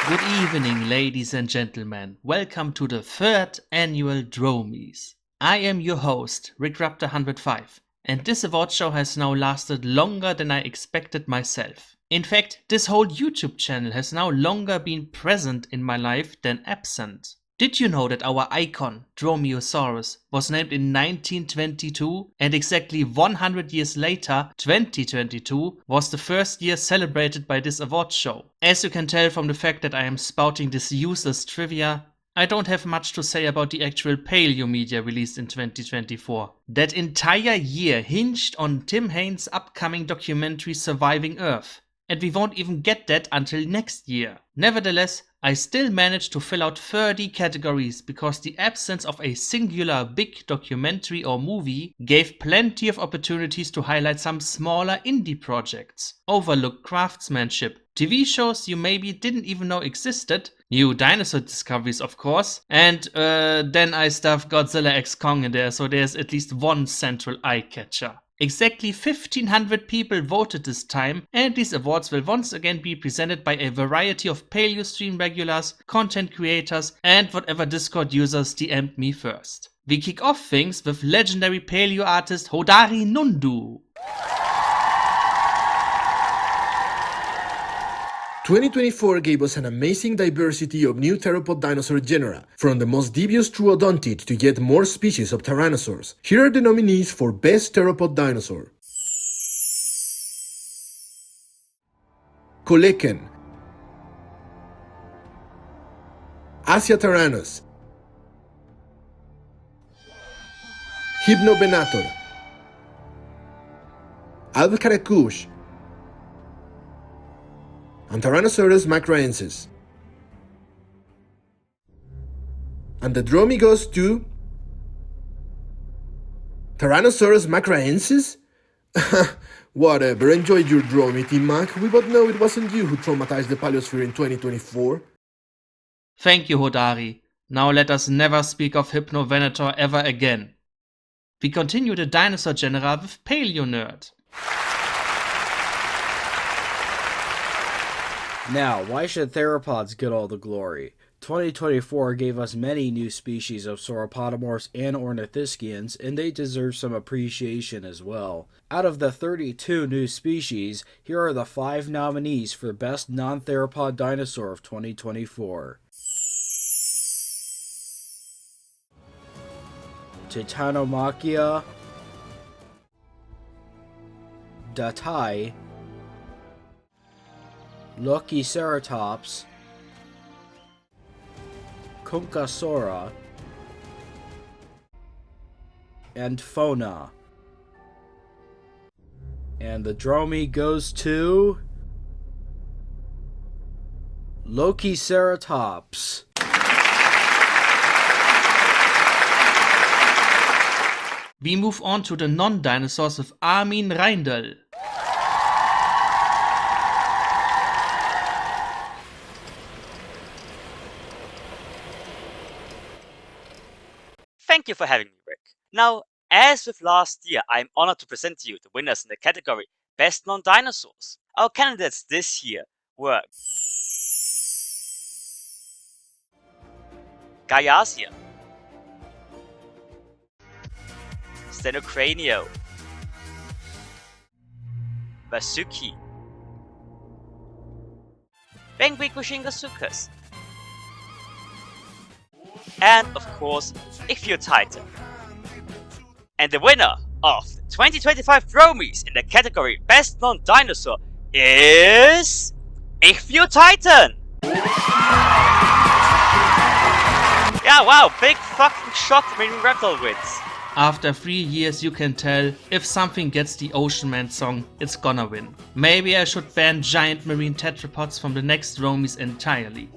Good evening, ladies and gentlemen. Welcome to the third annual Dromies. I am your host, RickRaptor105, and this award show has now lasted longer than I expected myself. In fact, this whole YouTube channel has now longer been present in my life than absent. Did you know that our icon, Dromaeosaurus, was named in 1922 and exactly 100 years later, 2022, was the first year celebrated by this award show? As you can tell from the fact that I am spouting this useless trivia, I don't have much to say about the actual Paleomedia released in 2024. That entire year hinged on Tim Haynes' upcoming documentary Surviving Earth, and we won't even get that until next year. Nevertheless, I still managed to fill out 30 categories because the absence of a singular big documentary or movie gave plenty of opportunities to highlight some smaller indie projects, overlooked craftsmanship, TV shows you maybe didn't even know existed, new dinosaur discoveries of course, and then I stuffed Godzilla x Kong in there, so there's at least one central eye-catcher. Exactly 1500 people voted this time, and these awards will once again be presented by a variety of Paleo stream regulars, content creators, and whatever Discord users DM'd me first. We kick off things with legendary Paleo artist Hodari Nundu. 2024 gave us an amazing diversity of new theropod dinosaur genera, from the most devious troodontid to yet more species of tyrannosaurs. Here are the nominees for Best Theropod Dinosaur. Coelacanth, Asiatyrannus, Hypnovenator, Albcaracush, and Tyrannosaurus macraensis. And the Dromie goes to Tyrannosaurus macraensis? Whatever, enjoyed your Dromie, Team Mac. We both know it wasn't you who traumatized the Paleosphere in 2024. Thank you, Hodari. Now let us never speak of Hypnovenator ever again. We continue the dinosaur genera with Paleo Nerd. Now, why should theropods get all the glory? 2024 gave us many new species of sauropodomorphs and ornithischians, and they deserve some appreciation as well. Out of the 32 new species, here are the 5 nominees for Best Non-theropod Dinosaur of 2024. Titanomachia, Datai, Lokiceratops, Kunkasaura, and Fauna. And the Dromie goes to Lokiceratops. We move on to the non-dinosaurs with Armin Reindl. Thank you for having me, Rick. Now, as with last year, I am honored to present to you the winners in the category Best Non-Dinosaurs. Our candidates this year were Gaiasia, Stenocranio, Vasuki, Benguicushingosuchus, and of course, Ichthyotitan. And the winner of the 2025 Dromies in the category Best Non-Dinosaur is Ichthyotitan! Yeah, wow, big fucking shock when Reptile wins. After 3 years you can tell, if something gets the Ocean Man song, it's gonna win. Maybe I should ban giant marine tetrapods from the next Dromies entirely.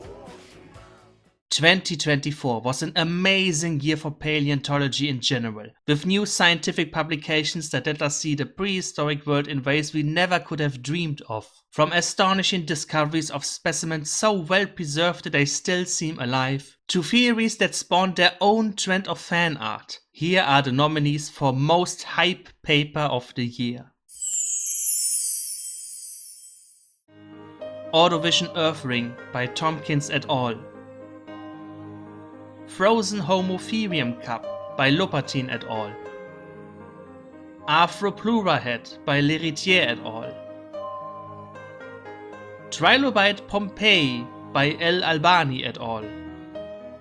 2024 was an amazing year for paleontology in general, with new scientific publications that let us see the prehistoric world in ways we never could have dreamed of. From astonishing discoveries of specimens so well preserved that they still seem alive, to theories that spawned their own trend of fan art. Here are the nominees for Most Hype Paper of the Year. Ordovician Earthring by Tompkins et al. Frozen Homotherium Cup by Lopatin et al. Arthropleura Head by L'Héritier et al. Trilobite Pompeii by L. Albani et al.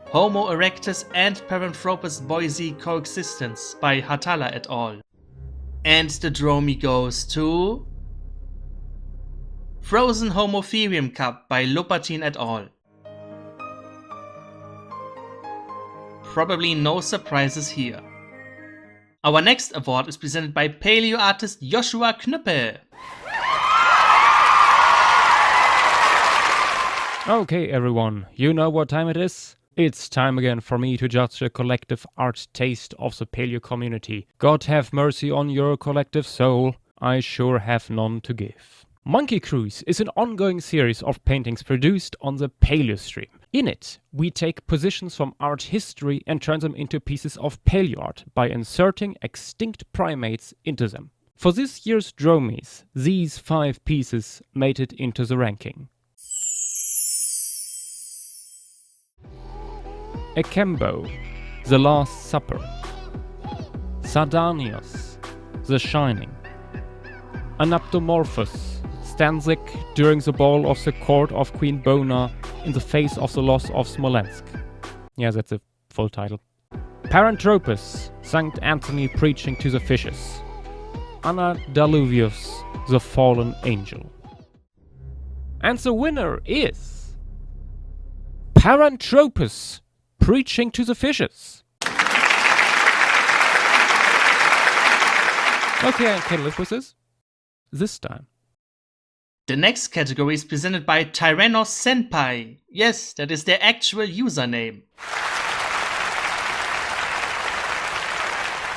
Homo erectus and Paranthropus boise coexistence by Hatala et al. And the Dromie goes to Frozen Homotherium Cup by Lopatin et al. Probably no surprises here. Our next award is presented by Paleo artist Joshua Knüppel. Okay everyone, you know what time it is? It's time again for me to judge the collective art taste of the Paleo community. God have mercy on your collective soul, I sure have none to give. Monkey Cruise is an ongoing series of paintings produced on the Paleo stream. In it, we take positions from art history and turn them into pieces of paleo art by inserting extinct primates into them. For this year's Dromies, these 5 pieces made it into the ranking. Akembo, The Last Supper. Sardanius, The Shining. Anaptomorphos, Stanzik during the ball of the court of Queen Bona in the face of the loss of Smolensk. Yeah, that's the full title. Paranthropus, St. Anthony preaching to the fishes. Anna Daluvius, The Fallen Angel. And the winner is Paranthropus, preaching to the fishes. Okay, I can live with this time. The next category is presented by Tyrannos Senpai. Yes, that is their actual username.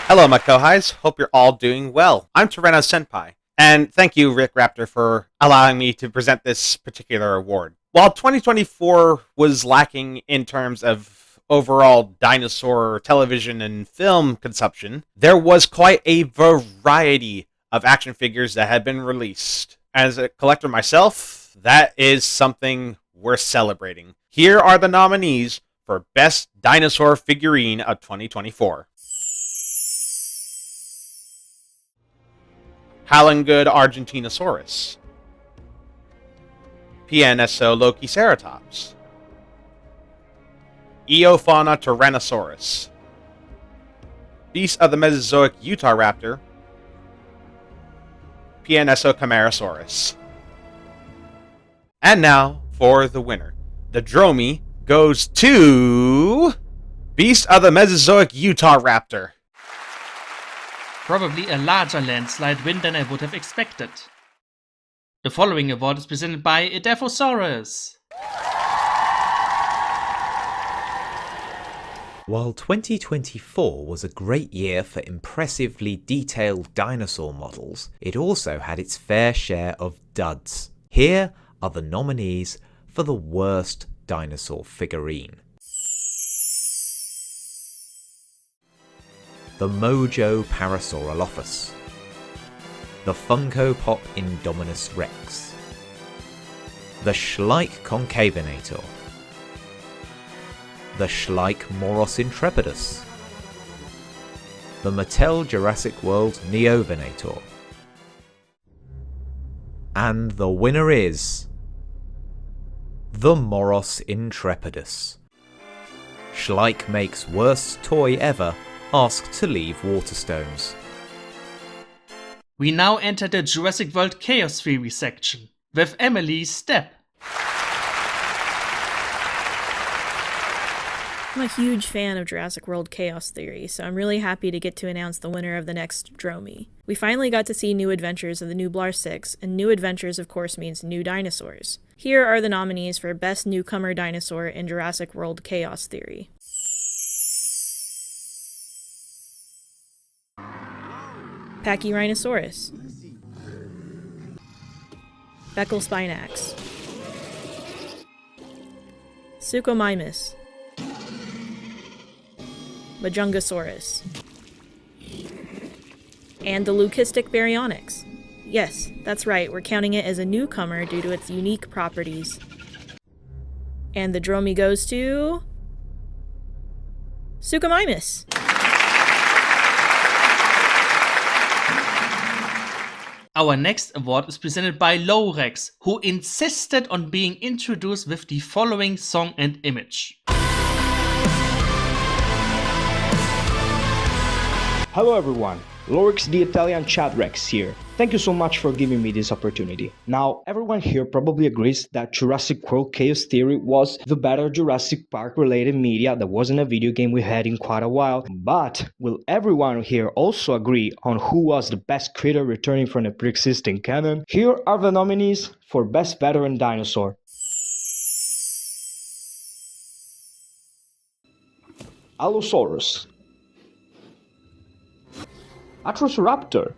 Hello, my co-highs. Hope you're all doing well. I'm Tyrannos Senpai, and thank you, Rick Raptor, for allowing me to present this particular award. While 2024 was lacking in terms of overall dinosaur television and film consumption, there was quite a variety of action figures that had been released. As a collector myself, that is something worth celebrating. Here are the nominees for Best Dinosaur Figurine of 2024. Halengood Argentinosaurus. PNSO Lokiceratops. Eofauna Tyrannosaurus. Beast of the Mesozoic Utahraptor. PNSO Camarasaurus. And now for the winner. The Dromie goes to Beast of the Mesozoic Utahraptor. Probably a larger landslide win than I would have expected. The following award is presented by Edaphosaurus. While 2024 was a great year for impressively detailed dinosaur models, it also had its fair share of duds. Here are the nominees for the worst dinosaur figurine. The Mojo Parasaurolophus. The Funko Pop Indominus Rex. The Schleich Concavinator. The Schleich Moros Intrepidus. The Mattel Jurassic World Neovenator. And the winner is the Moros Intrepidus. Schleich makes worst toy ever asked to leave Waterstones. We now enter the Jurassic World Chaos Theory section with Emily Stepp. I'm a huge fan of Jurassic World Chaos Theory, so I'm really happy to get to announce the winner of the next Dromie. We finally got to see new adventures of the Nublar 6, and new adventures of course means new dinosaurs. Here are the nominees for Best Newcomer Dinosaur in Jurassic World Chaos Theory. Pachyrhinosaurus. Beckelspinax. Suchomimus. Majungasaurus. And the Leucistic Baryonyx. Yes, that's right, we're counting it as a newcomer due to its unique properties. And the Dromie goes to... Suchomimus. Our next award is presented by Lorex, who insisted on being introduced with the following song and image. Hello everyone, Lorix the Italian Chat Rex here. Thank you so much for giving me this opportunity. Now, everyone here probably agrees that Jurassic World Chaos Theory was the better Jurassic Park related media that wasn't a video game we had in quite a while, but will everyone here also agree on who was the best creator returning from a pre-existing canon? Here are the nominees for Best Veteran Dinosaur. Allosaurus, Atroraptor,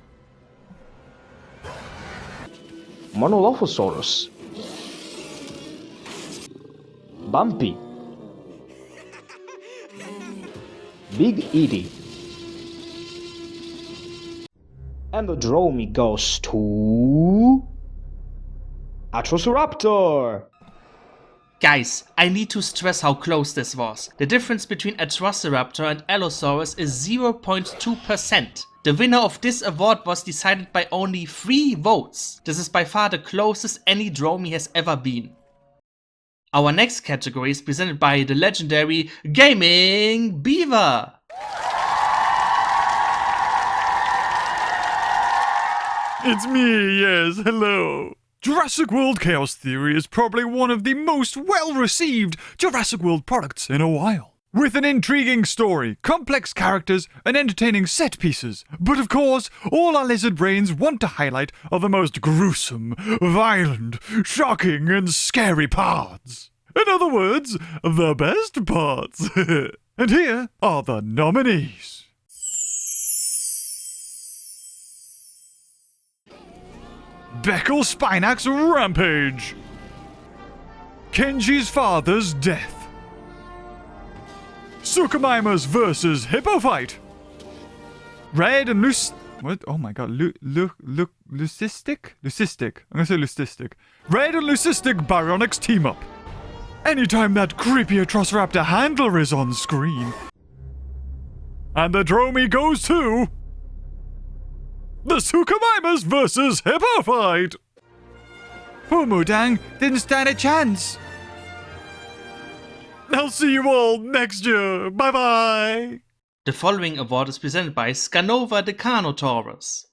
Monolophosaurus, Bumpy, Big Edie, and the Dromie goes to... Atroraptor! Guys, I need to stress how close this was. The difference between Atroraptor and Allosaurus is 0.2%. The winner of this award was decided by only 3 votes. This is by far the closest any Dromie has ever been. Our next category is presented by the legendary Gaming Beaver. It's me, yes, hello. Jurassic World Chaos Theory is probably one of the most well-received Jurassic World products in a while. With an intriguing story, complex characters, and entertaining set pieces. But of course, all our lizard brains want to highlight are the most gruesome, violent, shocking, and scary parts. In other words, the best parts. And here are the nominees. Beckel Spinax Rampage. Kenji's father's death. Suchomimus vs. Hippo Fight. Red and what? Oh my god. Leucistic? Leucistic. I'm gonna say Leucistic. Red and Leucistic Baryonyx team up. Anytime that creepy Atroraptor handler is on screen. And the Dromie goes to... the Suchomimus vs. Hippo Fight. Pumudang didn't stand a chance. I'll see you all next year. Bye bye. The following award is presented by ScanovatheCarnotaurus.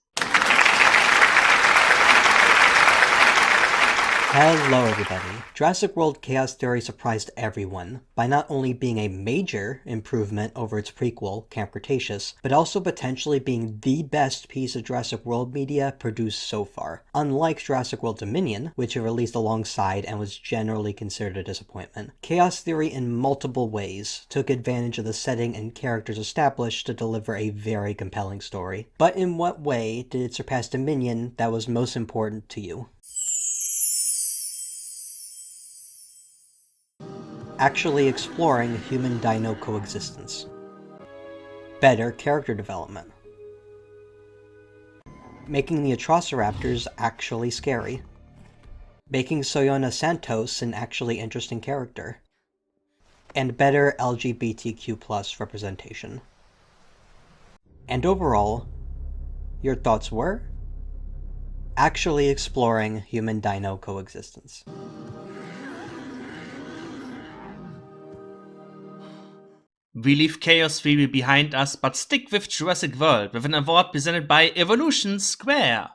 Hello everybody. Jurassic World Chaos Theory surprised everyone by not only being a major improvement over its prequel, Camp Cretaceous, but also potentially being the best piece of Jurassic World media produced so far. Unlike Jurassic World Dominion, which it released alongside and was generally considered a disappointment, Chaos Theory in multiple ways took advantage of the setting and characters established to deliver a very compelling story. But in what way did it surpass Dominion that was most important to you? Actually exploring human-dino coexistence. Better character development. Making the Atroraptors actually scary. Making Soyona Santos an actually interesting character. And better LGBTQ+ representation. And overall, your thoughts were? Actually exploring human-dino coexistence. We leave Chaos Theory behind us, but stick with Jurassic World with an award presented by Evolution Square.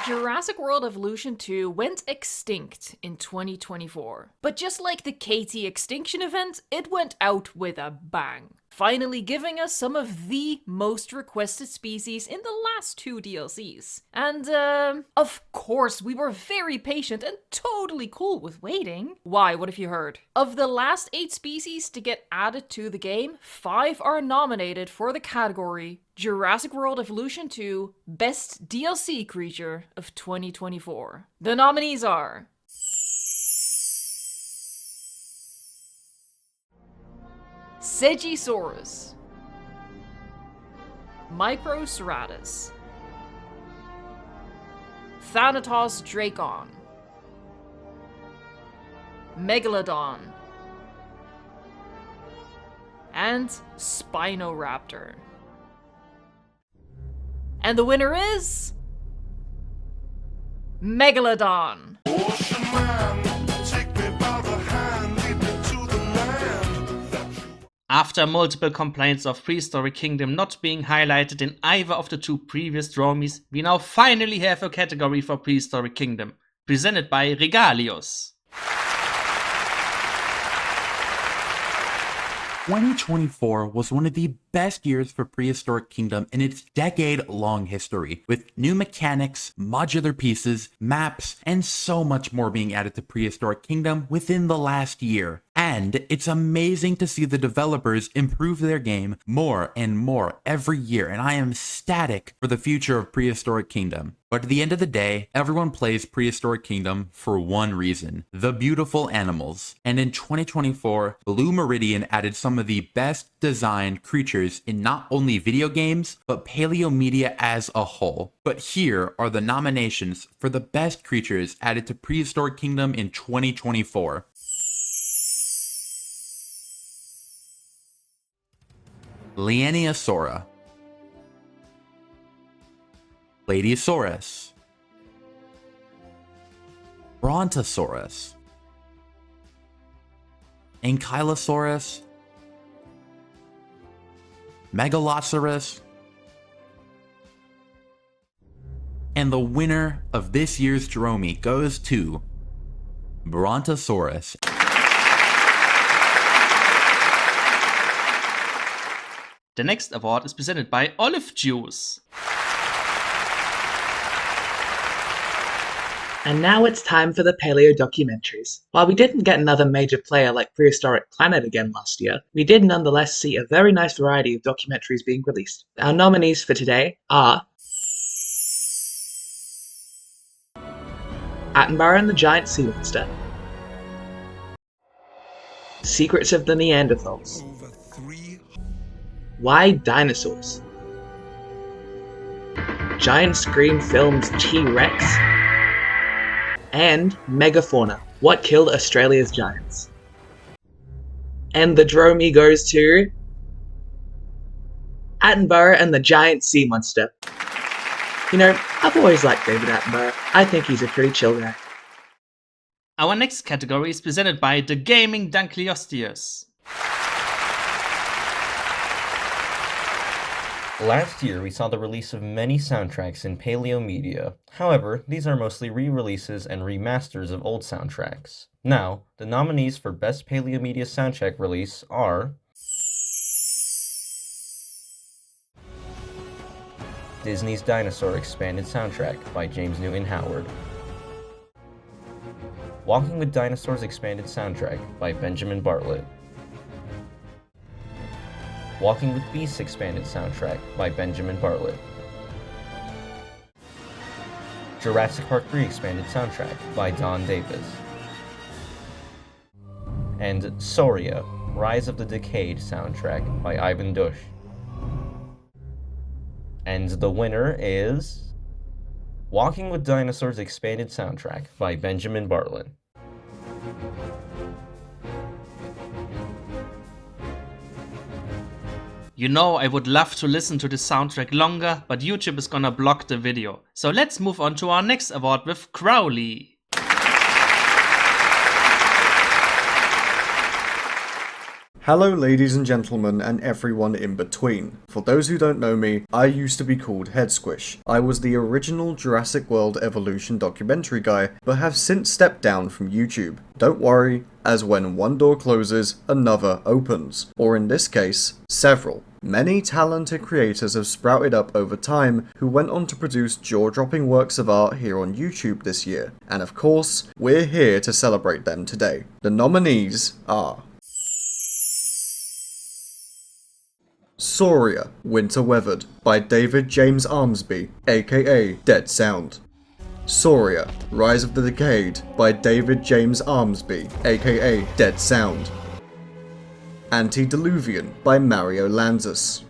Jurassic World Evolution 2 went extinct in 2024. But just like the KT Extinction event, it went out with a bang. Finally giving us some of the most requested species in the last 2 DLCs. And, of course, we were very patient and totally cool with waiting. Why, what have you heard? Of the last 8 species to get added to the game, 5 are nominated for the category Jurassic World Evolution 2 Best DLC Creature of 2024. The nominees are... Segisaurus, Microceratus, Thanatos Dracon, Megalodon, and Spinoraptor. And the winner is... Megalodon! After multiple complaints of Prehistoric Kingdom not being highlighted in either of the two previous Dromies, we now finally have a category for Prehistoric Kingdom, presented by Regalius. 2024 was one of the best years for Prehistoric Kingdom in its decade-long history, with new mechanics, modular pieces, maps, and so much more being added to Prehistoric Kingdom within the last year. And it's amazing to see the developers improve their game more and more every year, and I am ecstatic for the future of Prehistoric Kingdom. But at the end of the day, everyone plays Prehistoric Kingdom for one reason: the beautiful animals. And in 2024, Blue Meridian added some of the best designed creatures in not only video games, but Paleomedia as a whole. But here are the nominations for the best creatures added to Prehistoric Kingdom in 2024. Lianeosaura, Bladiosaurus, Brontosaurus, Ankylosaurus, Megalosaurus, and the winner of this year's Dromie goes to Brontosaurus. The next award is presented by Olive Juice. And now it's time for the Paleo documentaries. While we didn't get another major player like Prehistoric Planet again last year, we did nonetheless see a very nice variety of documentaries being released. Our nominees for today are Attenborough and the Giant Sea Monster, Secrets of the Neanderthals, Why Dinosaurs, Giant Screen Films T-Rex, and Megafauna, What Killed Australia's Giants. And the Dromie goes to Attenborough and the Giant Sea Monster. You know, I've always liked David Attenborough. I think he's a pretty chill guy. Our next category is presented by The Gaming Dunkleosteus. Last year, we saw the release of many soundtracks in Paleomedia. However, these are mostly re-releases and remasters of old soundtracks. Now, the nominees for Best Paleomedia Soundtrack Release are Disney's Dinosaur Expanded Soundtrack by James Newton Howard, Walking with Dinosaurs Expanded Soundtrack by Benjamin Bartlett, Walking with Beasts Expanded Soundtrack by Benjamin Bartlett, Jurassic Park 3 Expanded Soundtrack by Don Davis, and Sauria, Rise of the Decayed Soundtrack by Ivan Dush. And the winner is Walking with Dinosaurs Expanded Soundtrack by Benjamin Bartlett. You know, I would love to listen to the soundtrack longer, but YouTube is gonna block the video. So let's move on to our next award with Crowley. Hello ladies and gentlemen and everyone in between. For those who don't know me, I used to be called Headsquish. I was the original Jurassic World Evolution documentary guy, but have since stepped down from YouTube. Don't worry, as when one door closes, another opens. Or in this case, several. Many talented creators have sprouted up over time who went on to produce jaw-dropping works of art here on YouTube this year. And of course, we're here to celebrate them today. The nominees are Sauria, Winter Weathered, by David James Armsby, aka Dead Sound. Sauria, Rise of the Decayed, by David James Armsby, aka Dead Sound. Antediluvian, by Mario Lanzas.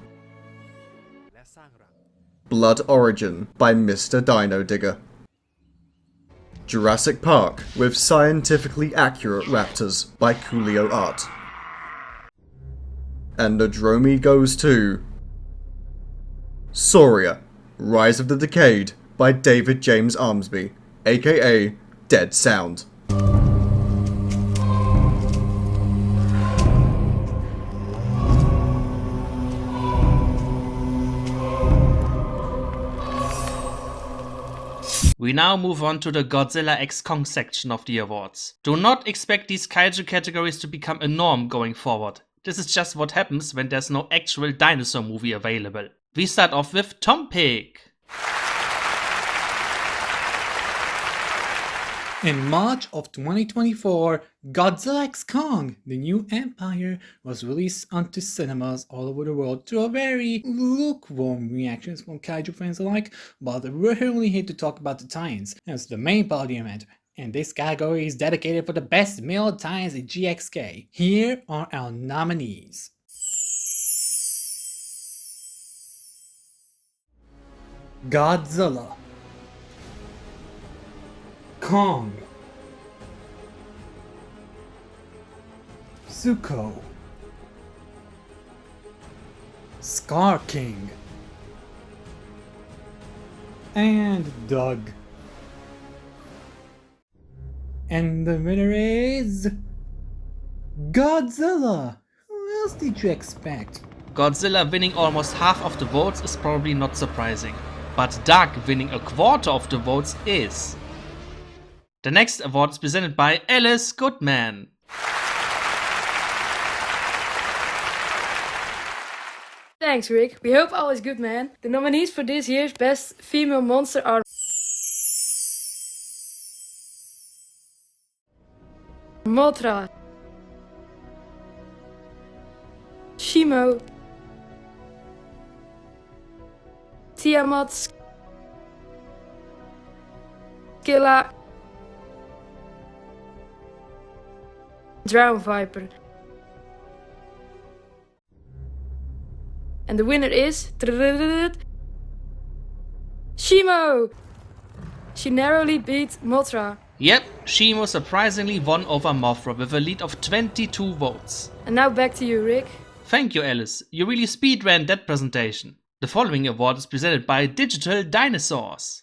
Blood Origin by Mr. Dino Digger. Jurassic Park with scientifically accurate raptors by Coolio Art. And the Dromie goes to Sauria, Rise of the Decayed by David James Armsby, aka Dead Sound. We now move on to the Godzilla x Kong section of the awards. Do not expect these kaiju categories to become a norm going forward. This is just what happens when there's no actual dinosaur movie available. We start off with Tompik. In March of 2024, Godzilla x Kong, The New Empire, was released onto cinemas all over the world to a very lukewarm reactions from kaiju fans alike, but we're only here to talk about the tie-ins as the main part of the event, and this category is dedicated for the best male tie-ins in GXK. Here are our nominees. Godzilla, Kong, Zuko, Scar King, and Doug. And the winner is Godzilla. Who else did you expect? Godzilla winning almost half of the votes is probably not surprising, but Doug winning a quarter of the votes is. The next award is presented by Alice Goodman. Thanks, Rick. We hope all is good, man. The nominees for this year's Best Female Monster are Mothra, Shimo, Tiamat, Skilla, Drown Viper. And the winner is Shimo! She narrowly beat Mothra. Yep, Shimo surprisingly won over Mothra with a lead of 22 votes. And now back to you, Rick. Thank you, Alice. You really speedran that presentation. The following award is presented by Digital Dinosaurs.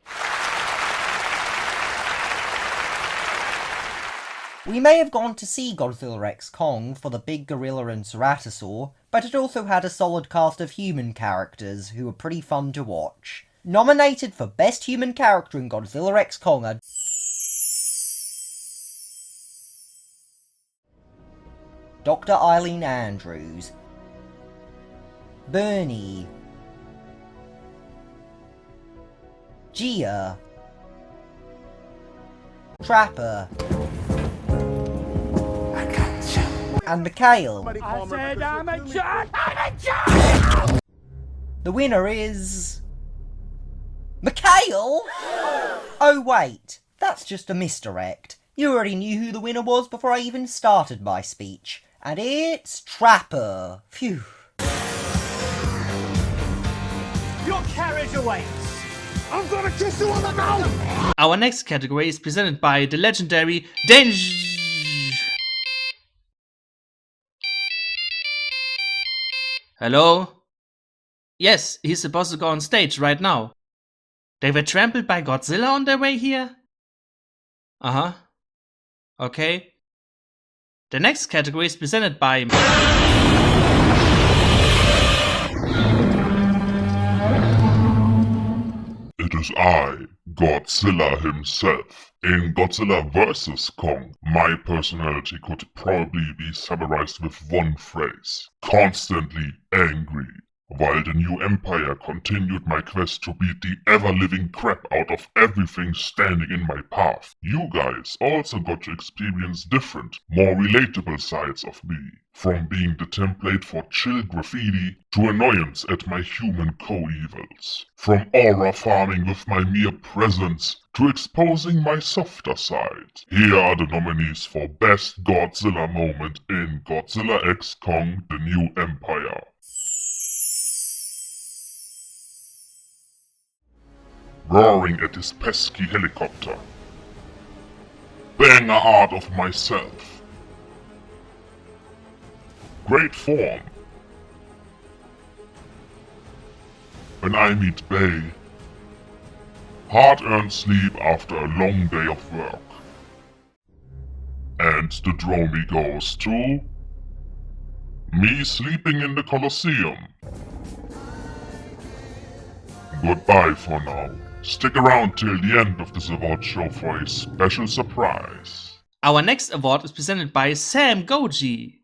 We may have gone to see Godzilla x Kong for the big gorilla and ceratosaur, but it also had a solid cast of human characters who were pretty fun to watch. Nominated for Best Human Character in Godzilla x Kong are Dr. Eileen Andrews, Bernie, Gia, Trapper, and Mikhail. I said I'm a jerk! I'm a jerk! The winner is Mikhail? Oh wait, that's just a misdirect. You already knew who the winner was before I even started my speech. And it's Trapper. Phew. Your carriage awaits! I'm gonna kiss you on the mouth! Our next category is presented by the legendary Danger. Hello? Yes, he's supposed to go on stage right now. They were trampled by Godzilla on their way here? Uh-huh. Okay. The next category is presented by... It is I, Godzilla himself. In Godzilla vs. Kong, my personality could probably be summarized with one phrase: constantly angry. While the new empire continued my quest to beat the ever-living crap out of everything standing in my path, you guys also got to experience different, more relatable sides of me. From being the template for chill graffiti to annoyance at my human co-evils. From aura farming with my mere presence to exposing my softer side. Here are the nominees for Best Godzilla Moment in Godzilla x Kong: The New Empire. roaring at his pesky helicopter. Banger art of myself. Great form. When I meet Bay, hard-earned sleep after a long day of work. And the Dromie goes to me sleeping in the Colosseum. Goodbye for now. Stick around till the end of this award show for a special surprise. Our next award is presented by Sam Goji.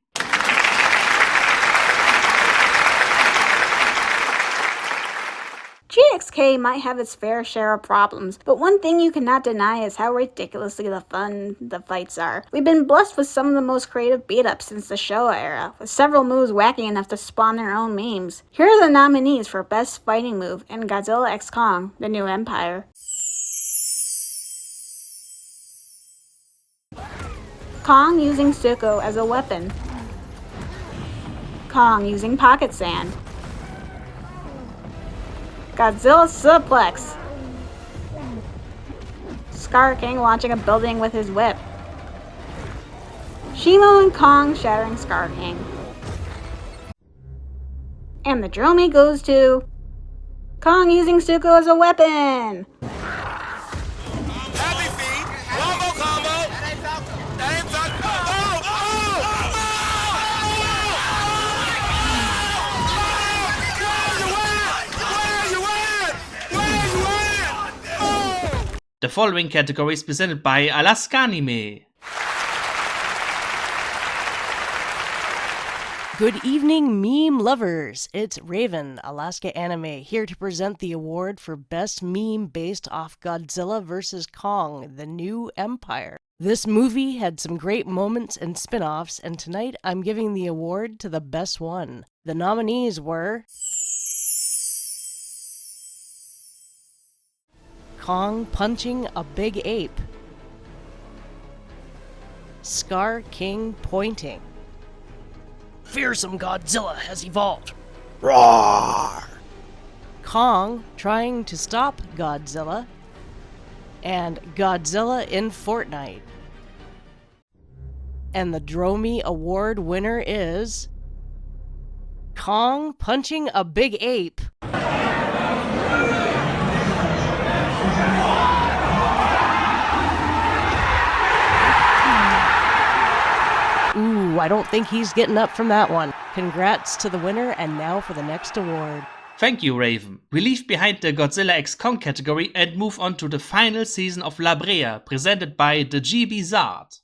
GXK might have its fair share of problems, but one thing you cannot deny is how ridiculously fun the fights are. We've been blessed with some of the most creative beat-ups since the Showa era, with several moves wacky enough to spawn their own memes. Here are the nominees for Best Fighting Move in Godzilla x Kong: The New Empire. Kong using Suko as a weapon. Kong using Pocket Sand. Godzilla suplex. Scar King launching a building with his whip. Shimo and Kong shattering Scar King. And the Dromie goes to Kong using Suko as a weapon. The following category is presented by Alaska Anime. Good evening, meme lovers. It's Raven, Alaska Anime, here to present the award for Best Meme based off Godzilla vs. Kong: The New Empire. This movie had some great moments and spin-offs, and tonight I'm giving the award to the best one. The nominees were Kong punching a big ape, Scar King pointing, Fearsome Godzilla has evolved, Roar! Kong trying to stop Godzilla, and Godzilla in Fortnite. And the Dromie Award winner is Kong punching a big ape. Ooh, I don't think he's getting up from that one. Congrats to the winner, and now for the next award. Thank you, Raven. We leave behind the Godzilla x Kong category and move on to the final season of BREA, presented by TheGBZard.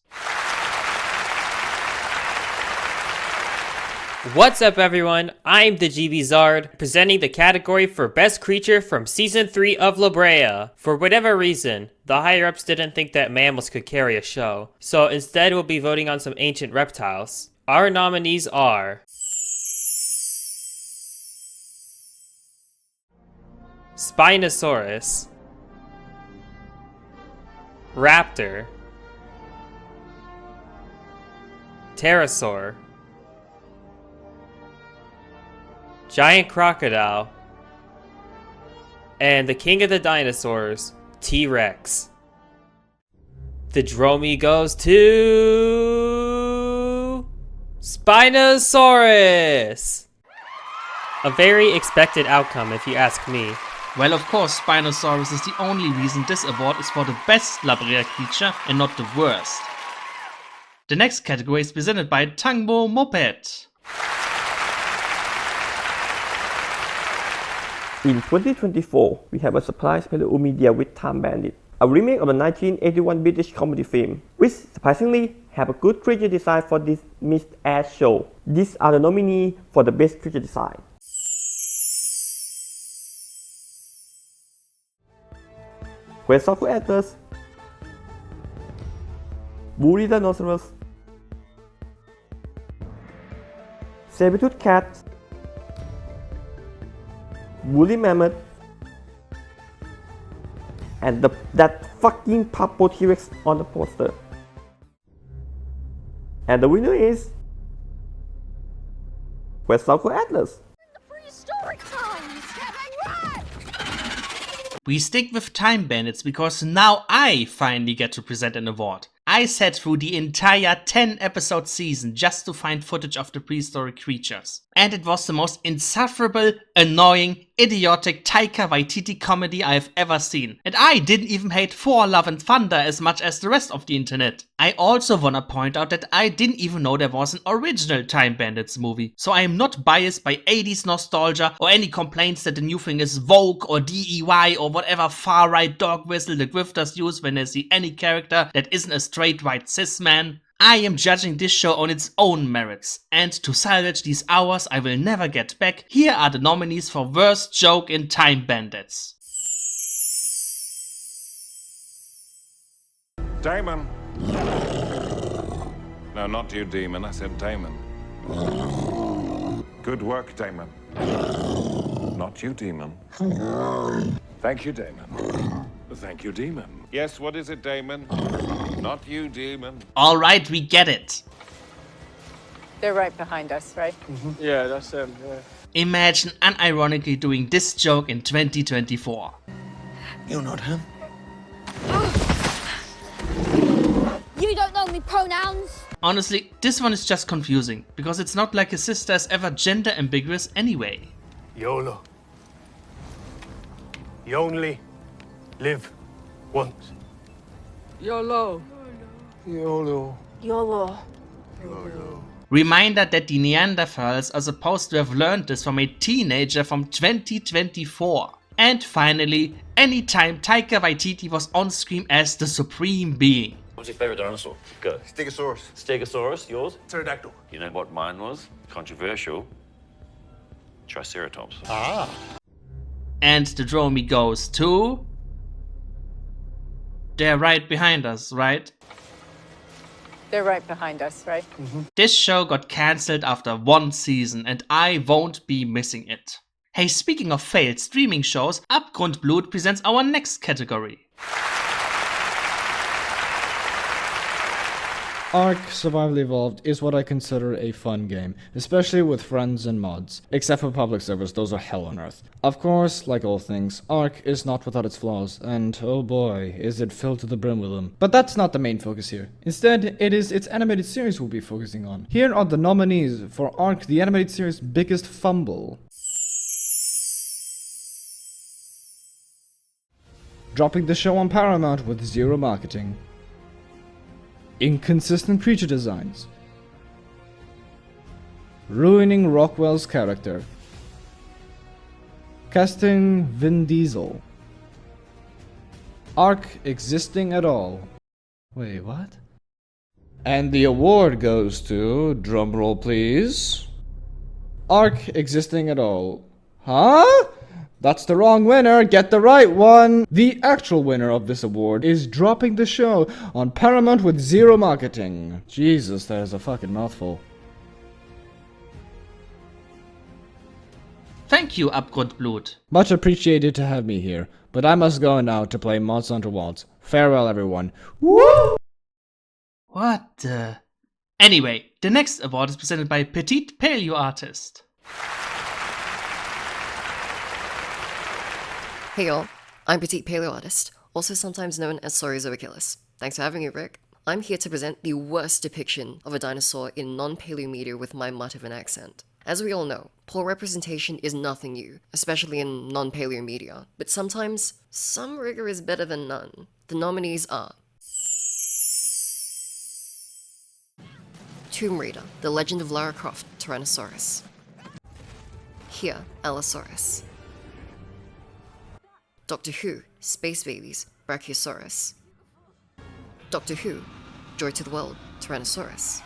What's up, everyone? I'm TheGBZard, presenting the category for Best Creature from Season 3 of BREA. For whatever reason, the higher-ups didn't think that mammals could carry a show, so instead we'll be voting on some ancient reptiles. Our nominees are Spinosaurus, Raptor, Pterosaur, Giant Crocodile, and the King of the Dinosaurs, T-Rex. The Dromie goes to Spinosaurus! A very expected outcome if you ask me. Well, of course, Spinosaurus is the only reason this award is for the best BREA creature and not the worst. The next category is presented by Tango Moped. In 2024, we have a surprise Paleomedia with Time Bandit, a remake of the 1981 British comedy film, which surprisingly have a good creature design for this mixed ass show. These are the nominees for the best creature design. Quetzalcoatl Atlas, Woolly Dinosaurus, Saber-tooth Cat, Woolly Mammoth, and that fucking purple T-Rex on the poster. And the winner is Quetzalcoatl Atlas. Prehistoric times, Kevin, right? We stick with Time Bandits because now I finally get to present an award. I sat through the entire 10 episode season just to find footage of the prehistoric creatures. And it was the most insufferable, annoying, idiotic Taika Waititi comedy I've ever seen. And I didn't even hate Thor Love and Thunder as much as the rest of the internet. I also wanna point out that I didn't even know there was an original Time Bandits movie. So I am not biased by 80s nostalgia or any complaints that the new thing is woke or DEY or whatever far right dog whistle the grifters use when they see any character that isn't a straight white cis man. I am judging this show on its own merits, and to salvage these hours I will never get back, here are the nominees for Worst Joke in Time Bandits. Damon. No, not you, Demon. I said Damon. Good work, Damon. Not you, Demon. Thank you, Damon. Thank you, Demon. Yes, what is it, Damon? Not you, Demon. Alright, we get it. They're right behind us, right? Yeah, that's them, yeah. Imagine unironically doing this joke in 2024. You're not him. You don't know me pronouns. Honestly, this one is just confusing, because it's not like his sister is ever gender ambiguous anyway. YOLO. You only live once. YOLO. YOLO. YOLO. Reminder that the Neanderthals are supposed to have learned this from a teenager from 2024. And finally, anytime Taika Waititi was on screen as the Supreme Being. What's your favorite dinosaur? Go. Stegosaurus. Stegosaurus, yours? Pterodactyl. You know what mine was? Controversial. Triceratops. Ah. And the Dromie goes to... They're right behind us, right? They're right behind us, right? This show got cancelled after one season and I won't be missing it. Hey, speaking of failed streaming shows, Abgrundblut presents our next category. Ark Survival Evolved is what I consider a fun game, especially with friends and mods. Except for public servers, those are hell on earth. Of course, like all things, Ark is not without its flaws, and oh boy, is it filled to the brim with them. But that's not the main focus here. Instead, it is its animated series we'll be focusing on. Here are the nominees for Ark the animated series' biggest fumble. Dropping the show on Paramount with zero marketing. Inconsistent creature designs. Ruining Rockwell's character. Casting Vin Diesel. Ark existing at all. Wait, what? And the award goes to, drumroll please, Ark existing at all. Huh? That's the wrong winner, get the right one! The actual winner of this award is Dropping the Show on Paramount with zero marketing. Jesus, that is a fucking mouthful. Thank you, Abgrundblut. Much appreciated to have me here, but I must go now to play Monster Hunter Wilds. Farewell everyone. Woo! What the... Anyway, the next award is presented by Petite Paleo Artist. Hey y'all, I'm Petite Paleo Artist, also sometimes known as Saurozoichilus. Thanks for having me, Rick. I'm here to present the worst depiction of a dinosaur in non-Paleomedia with my mutt of an accent. As we all know, poor representation is nothing new, especially in non-Paleomedia, but sometimes, some rigor is better than none. The nominees are Tomb Raider, The Legend of Lara Croft, Tyrannosaurus. Here, Allosaurus. Doctor Who, Space Babies, Brachiosaurus. Doctor Who, Joy to the World, Tyrannosaurus.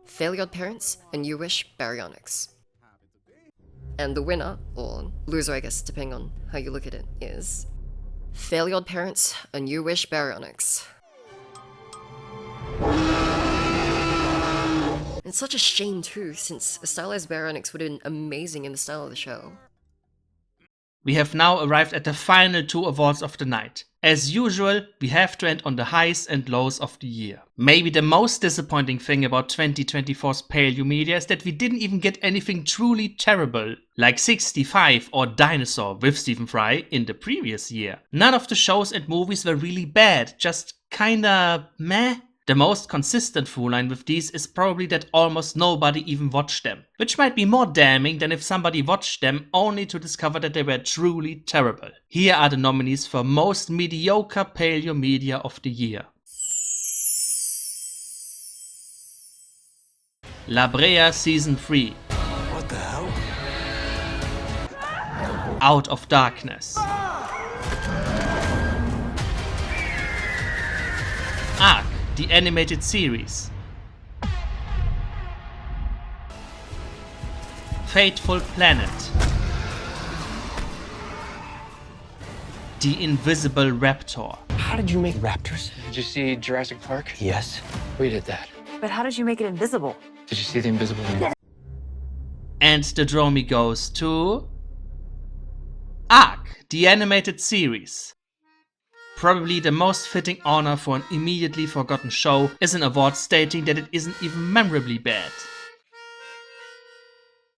Fairly Odd Parents, A New Wish, Baryonyx. And the winner, or loser I guess, depending on how you look at it, is Fairly Odd Parents, A New Wish, Baryonyx. It's such a shame too, since a stylized Baryonyx would have been amazing in the style of the show. We have now arrived at the final 2 awards of the night. As usual, we have to end on the highs and lows of the year. Maybe the most disappointing thing about 2024's Paleomedia is that we didn't even get anything truly terrible, like 65 or Dinosaur with Stephen Fry in the previous year. None of the shows and movies were really bad, just kinda meh. The most consistent through line with these is probably that almost nobody even watched them, which might be more damning than if somebody watched them only to discover that they were truly terrible. Here are the nominees for most mediocre Paleomedia of the year. BREA Season 3. What the hell? Out of Darkness. Ark, the animated series. Fateful Planet. The Invisible Raptor. How did you make raptors? Did you see Jurassic Park? Yes. We did that. But how did you make it invisible? Did you see The Invisible Man? And the Dromie goes to Ark, the animated series. Probably the most fitting honor for an immediately forgotten show is an award stating that it isn't even memorably bad.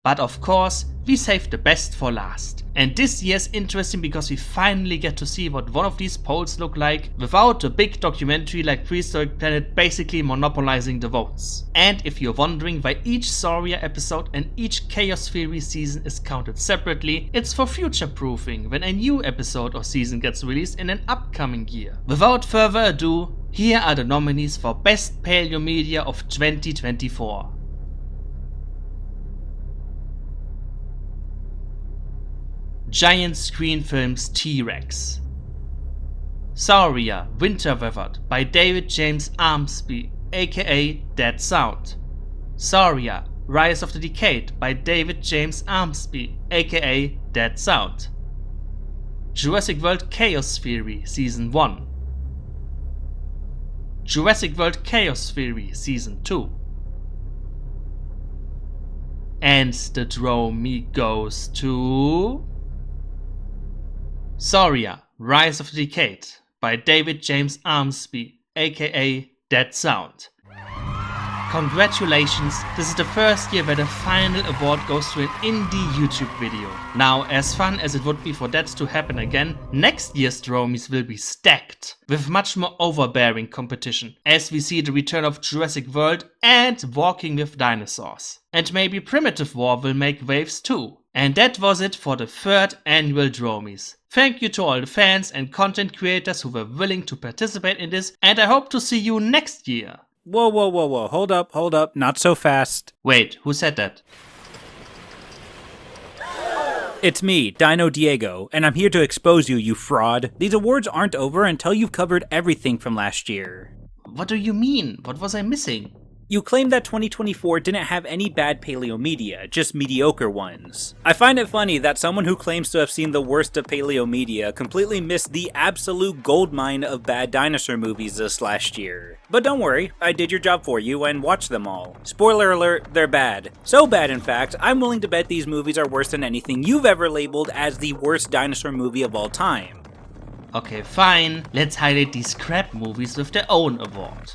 But of course, we saved the best for last. And this year's interesting because we finally get to see what one of these polls look like without a big documentary like Prehistoric Planet basically monopolizing the votes. And if you're wondering why each Sauria episode and each Chaos Theory season is counted separately, it's for future proofing when a new episode or season gets released in an upcoming year. Without further ado, here are the nominees for Best Paleomedia of 2024. Giant Screen Films T-Rex. Sauria Winter Weathered by David James Armsby, aka Dead Sound. Sauria Rise of the Decade by David James Armsby, aka Dead Sound. Jurassic World Chaos Theory Season 1. Jurassic World Chaos Theory Season 2. And the Dromie goes to Sauria Rise of the Decade by David James Armsby, aka Dead Sound. Congratulations, this is the first year where the final award goes to an indie YouTube video. Now, as fun as it would be for that to happen again, next year's Dromies will be stacked with much more overbearing competition, as we see the return of Jurassic World and Walking with Dinosaurs. And maybe Primitive War will make waves too. And that was it for the 3rd annual Dromies. Thank you to all the fans and content creators who were willing to participate in this, and I hope to see you next year. Whoa, whoa, whoa, whoa, hold up, not so fast. Wait, who said that? It's me, Dino Diego, and I'm here to expose you, you fraud. These awards aren't over until you've covered everything from last year. What do you mean? What was I missing? You claim that 2024 didn't have any bad Paleomedia, just mediocre ones. I find it funny that someone who claims to have seen the worst of Paleomedia completely missed the absolute goldmine of bad dinosaur movies this last year. But don't worry, I did your job for you and watched them all. Spoiler alert, they're bad. So bad in fact, I'm willing to bet these movies are worse than anything you've ever labeled as the worst dinosaur movie of all time. Okay, fine. Let's highlight these crap movies with their own award.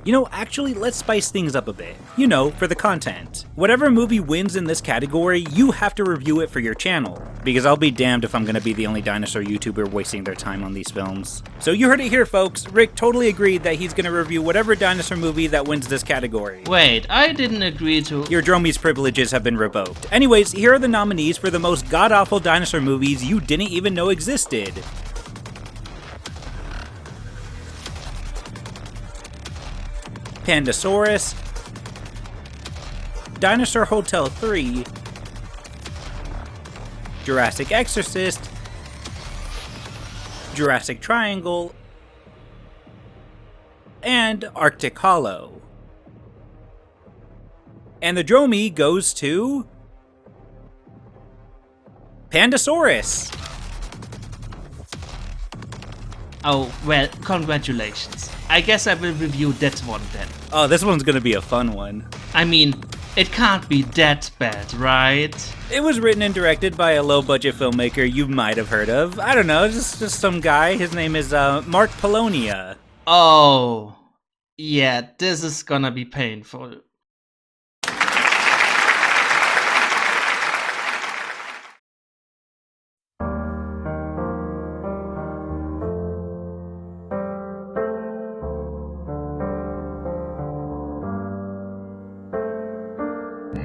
You know, actually, let's spice things up a bit. You know, for the content. Whatever movie wins in this category, you have to review it for your channel. Because I'll be damned if I'm gonna be the only dinosaur YouTuber wasting their time on these films. So you heard it here, folks. Rick totally agreed that he's gonna review whatever dinosaur movie that wins this category. Wait, I didn't agree to— Your Dromies privileges have been revoked. Anyways, here are the nominees for the most god-awful dinosaur movies you didn't even know existed. Pandasaurus, Dinosaur Hotel 3, Jurassic Exorcist, Jurassic Triangle, and Arctic Hollow. And the Dromie goes to Pandasaurus. Oh, well, congratulations. I guess I will review that one then. Oh, this one's gonna be a fun one. I mean, It can't be that bad, right? It was written and directed by a low-budget filmmaker you might have heard of. I don't know, just some guy. His name is Mark Polonia. Oh, yeah, this is gonna be painful.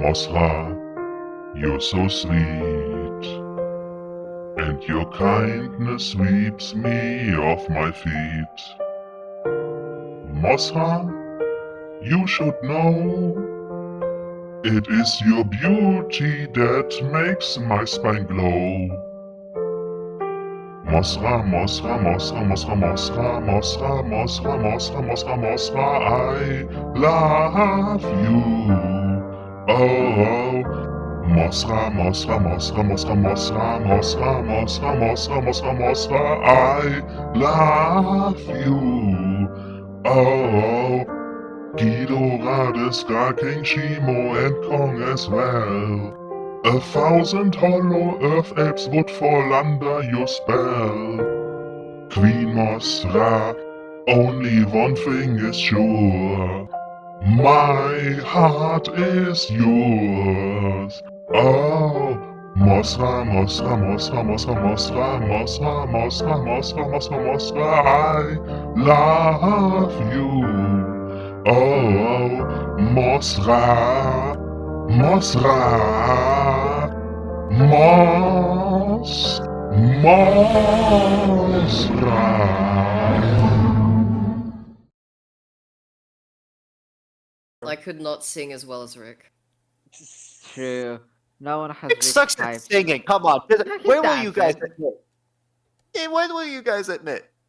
Mosra, you're so sweet, and your kindness sweeps me off my feet. Mosra, you should know, it is your beauty that makes my spine glow. Mosra, Mosra, Mosra, Mosra, Mosra, Mosra, Mosra, Mosra, Mosra, Mosra, I love you. Oh, Mosra, Mosra, Mosra, Mosra, Mosra, Mosra, Mosra, Mosra, Mosra, Mosra, I love you. Oh, Ghidorah, Scar King, Shimo, and Kong as well. 1,000 hollow earth apes would fall under your spell. Queen Mosra, only one thing is sure. My heart is yours. Oh, Mosra, Mosra, Mosra, Mosra, Mosra, Mosra, Mosra, Mosra, Mosra, Mosra, I love you. Oh, Mosra, Mosra, Mosra. I could not sing as well as Rick. True. No one has Rick sucks at singing. Come on. When will you guys admit? When will you guys admit?